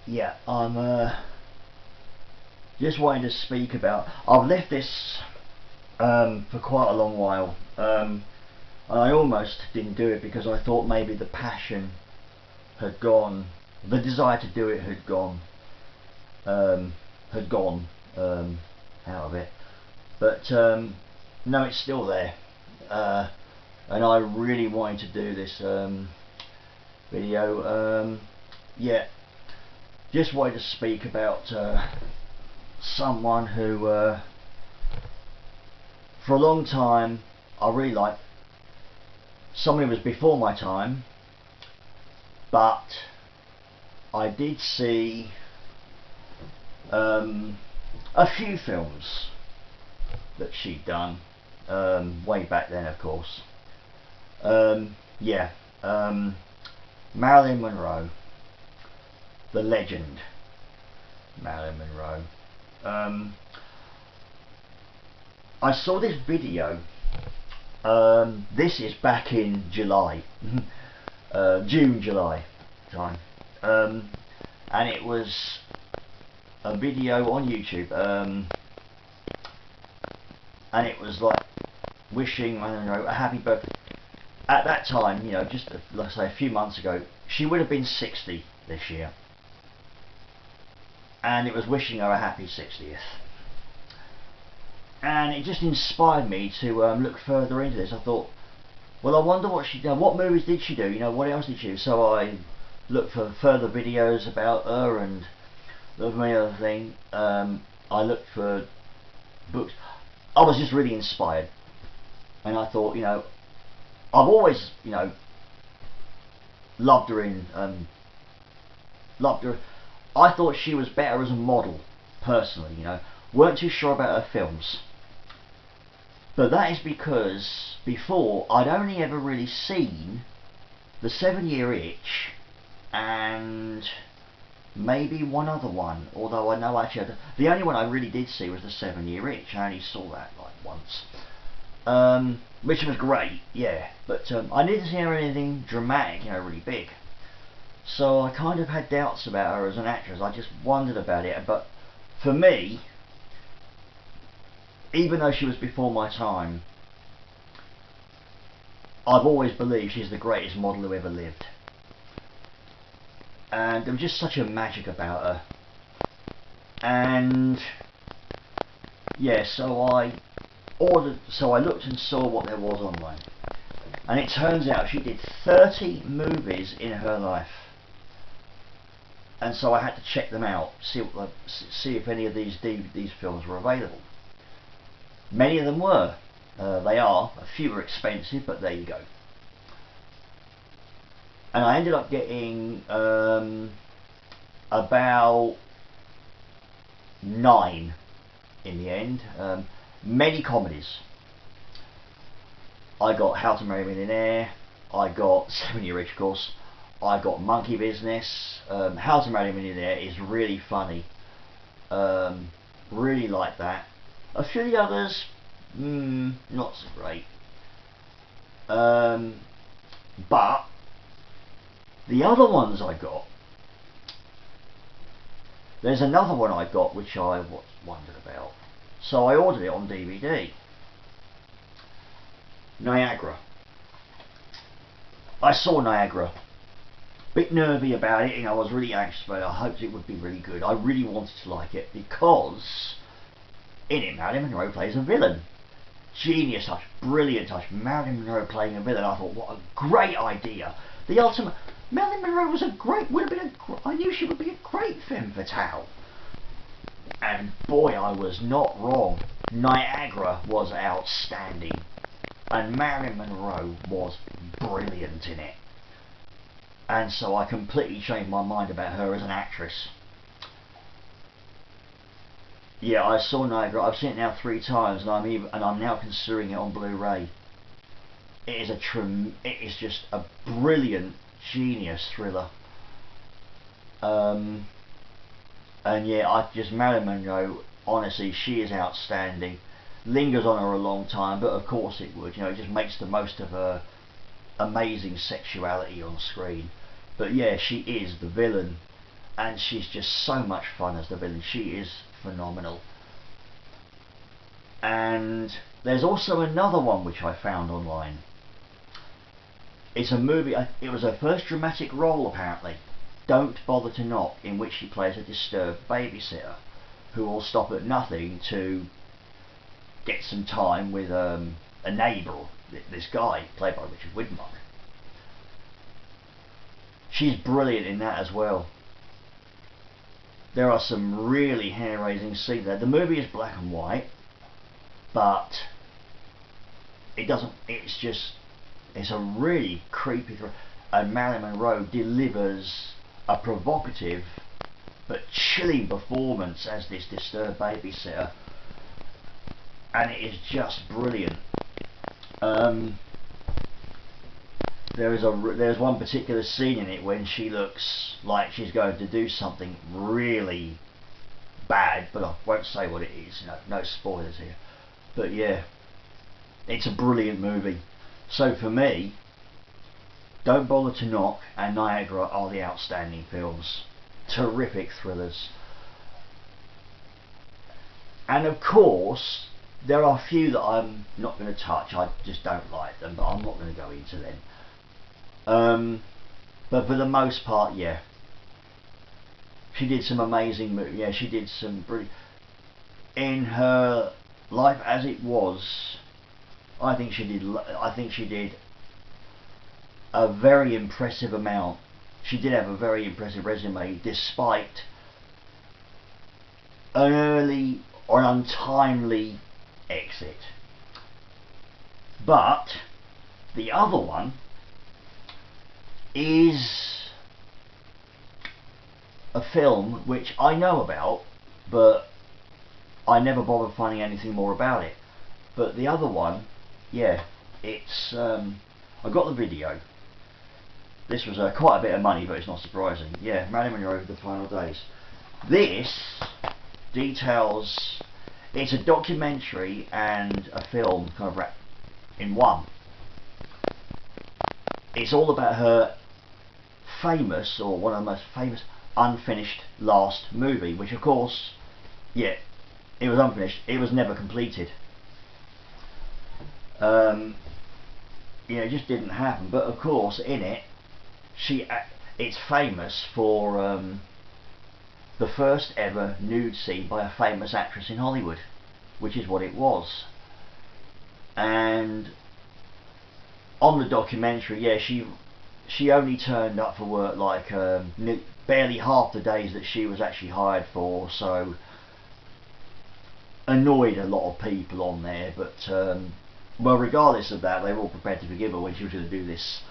Yeah, I'm just wanting to speak about. I've left this for quite a long while, and I almost didn't do it because I thought maybe the passion had gone, the desire to do it had gone, out of it. But no, it's still there, and I really wanted to do this video. Yeah, just wanted to speak about someone who, for a long time, I really liked. Someone who was before my time, but I did see a few films that she'd done way back then, of course. Yeah, Marilyn Monroe, the legend Marilyn Monroe. I saw this video. This is back in July, June, July time, and it was a video on YouTube, and it was like wishing, I don't know, a happy birthday. At that time, you know, just let's say a few months ago, she would have been 60 this year, and it was wishing her a happy 60th. And it just inspired me to look further into this. I thought, well, I wonder what she done. What movies did she do? You know, what else did she do? So I looked for further videos about her and many other things. I looked for books. I was just really inspired, and I thought, you know, I've always, you know, loved her. I thought she was better as a model, personally. You know, weren't too sure about her films. But that is because before I'd only ever really seen The 7-Year Itch and maybe one other one, although I know actually the only one I really did see was The 7-Year Itch. I only saw that like once, which was great, yeah, but I didn't see her anything dramatic, you know, really big. So I kind of had doubts about her as an actress. I just wondered about it. But for me, even though she was before my time, I've always believed she's the greatest model who ever lived. And there was just such a magic about her. And yeah, so I looked and saw what there was online. And it turns out she did 30 movies in her life. And so I had to check them out, see if any of these films were available. Many of them were. They are. A few were expensive, but there you go. And I ended up getting about 9 in the end. Many comedies. I got How to Marry a Millionaire. I got 7-Year Itch, of course. I got Monkey Business. How to Marry a Millionaire is really funny. Really like that. A few of the others, not so great. But the other ones I got, there's another one I got which I wondered about. So I ordered it on DVD. Niagara. I saw Niagara. Bit nervy about it, and I was really anxious about it. I hoped it would be really good. I really wanted to like it because in it Marilyn Monroe plays a villain. Genius touch, brilliant touch. Marilyn Monroe playing a villain. I thought, what a great idea. The ultimate. Marilyn Monroe was I knew she would be a great femme fatale. And boy, I was not wrong. Niagara was outstanding, and Marilyn Monroe was brilliant in it. And so I completely changed my mind about her as an actress. Yeah, I saw Niagara. I've seen it now 3 times, and I'm now considering it on Blu-ray. It is just a brilliant, genius thriller. And yeah, Marilyn Monroe, honestly, she is outstanding. Lingers on her a long time, but of course it would. You know, it just makes the most of her amazing sexuality on screen. But yeah, she is the villain. and she's just so much fun as the villain. She is phenomenal. And there's also another one which I found online. It's a movie, it was her first dramatic role apparently, Don't Bother to Knock, in which she plays a disturbed babysitter who will stop at nothing to get some time with a neighbour, this guy played by Richard Widmark. She's brilliant in that as well. There are some really hair-raising scenes there. The movie is black and white, but it's a really creepy and Marilyn Monroe delivers a provocative but chilling performance as this disturbed babysitter, and it is just brilliant. There's one particular scene in it when she looks like she's going to do something really bad, but I won't say what it is, no spoilers here. But yeah, it's a brilliant movie. So for me, Don't Bother to Knock and Niagara are the outstanding films. Terrific thrillers. And of course, there are a few that I'm not going to touch. I just don't like them, but I'm not going to go into them. But for the most part, yeah. She did some amazing movies. Yeah, she did some brilliant. In her Life as It Was, I think she did a very impressive amount. She did have a very impressive resume, despite an early or an untimely exit. But the other one is a film which I know about, but I never bothered finding anything more about it. But the other one, yeah, it's I got the video. This was quite a bit of money, but it's not surprising. Yeah, Marilyn Monroe, The Final Days. This details, it's a documentary and a film kind of wrapped in one. It's all about her famous, or one of the most famous, unfinished last movie, which of course, yeah, it was unfinished, it was never completed. Yeah, it just didn't happen. But of course, in it, it's famous for the first ever nude scene by a famous actress in Hollywood, which is what it was. And on the documentary, yeah, she only turned up for work like barely half the days that she was actually hired for, so annoyed a lot of people on there. But well, regardless of that, they were all prepared to forgive her when she was going to do this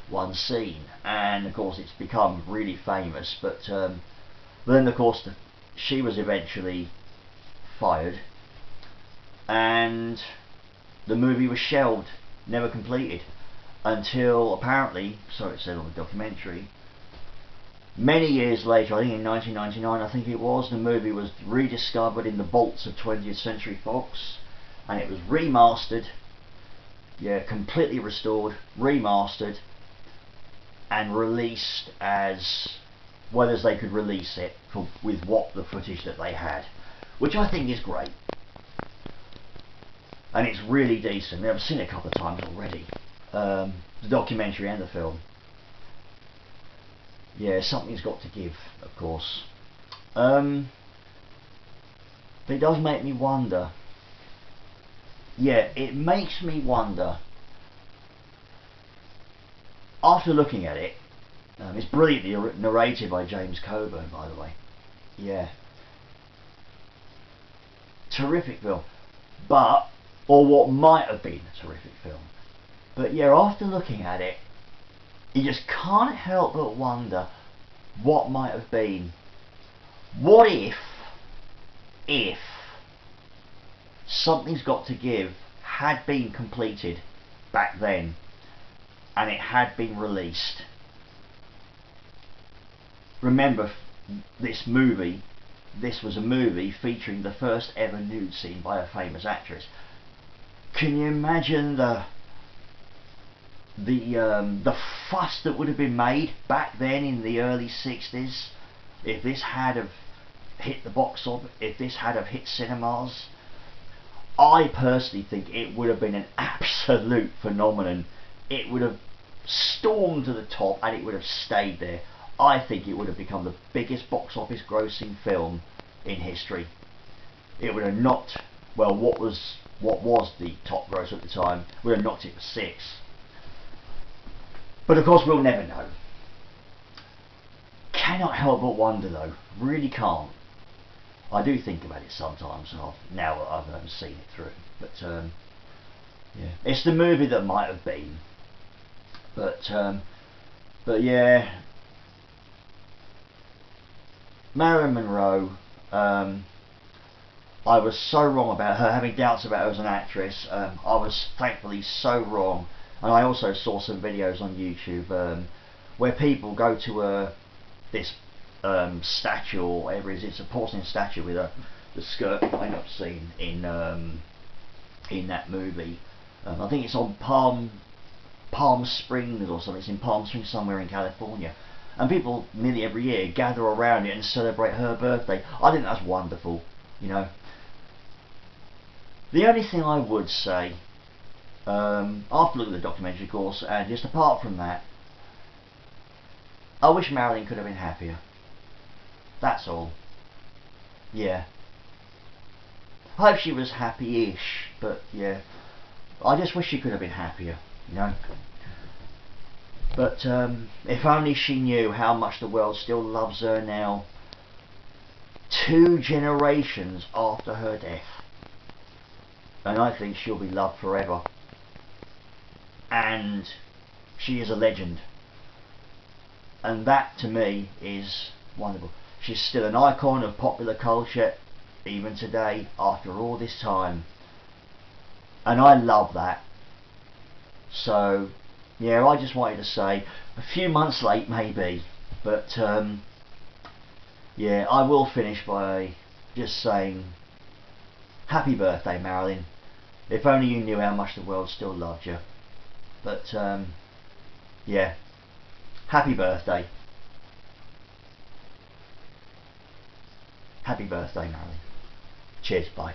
one scene, and of course it's become really famous. But then of course she was eventually fired, and the movie was shelved, never completed, until apparently, so it said on the documentary, many years later, I think in 1999, I think it was, the movie was rediscovered in the vaults of 20th Century Fox, and it was remastered, yeah, completely restored, remastered, and released as well as they could release it with what the footage that they had, which I think is great. And it's really decent. I've seen it a couple of times already, the documentary and the film. Yeah, something's got to give, of course. But it does make me wonder. Yeah, it makes me wonder. After looking at it, it's brilliantly narrated by James Coburn, by the way. Yeah. Terrific film. But, or what might have been a terrific film. But yeah, after looking at it, you just can't help but wonder what might have been. What if Something's Got to Give had been completed back then and it had been released? Remember, this was a movie featuring the first ever nude scene by a famous actress. Can you imagine the fuss that would have been made back then in the early 60s if this had have hit the box office, if this had have hit cinemas, I personally think it would have been an absolute phenomenon. It would have stormed to the top and it would have stayed there. I think it would have become the biggest box office grossing film in history. It would have knocked, well, what was the top gross at the time, would have knocked it for 6. But of course we'll never know. Cannot help but wonder though, really can't. I do think about it sometimes now that I've seen it through. But yeah, it's the movie that might have been. But yeah, Marilyn Monroe. I was so wrong about her, having doubts about her as an actress. I was thankfully so wrong. And I also saw some videos on YouTube where people go to this statue or whatever it is. It's a porcelain statue with the skirt you might not have seen in that movie. I think it's on Palm Springs or something. It's in Palm Springs somewhere in California. And people nearly every year gather around it and celebrate her birthday. I think that's wonderful, you know. The only thing I would say, after looking at the documentary, of course, and just apart from that, I wish Marilyn could have been happier. That's all. Yeah. I hope she was happy-ish, but yeah. I just wish she could have been happier, you know. But if only she knew how much the world still loves her now, 2 generations after her death. And I think she'll be loved forever. And she is a legend. And that to me is wonderful. She's still an icon of popular culture even today after all this time. And I love that. So yeah, I just wanted to say, a few months late maybe, but yeah, I will finish by just saying happy birthday, Marilyn. If only you knew how much the world still loved you. But yeah, happy birthday. Happy birthday, Marilyn. Cheers, bye.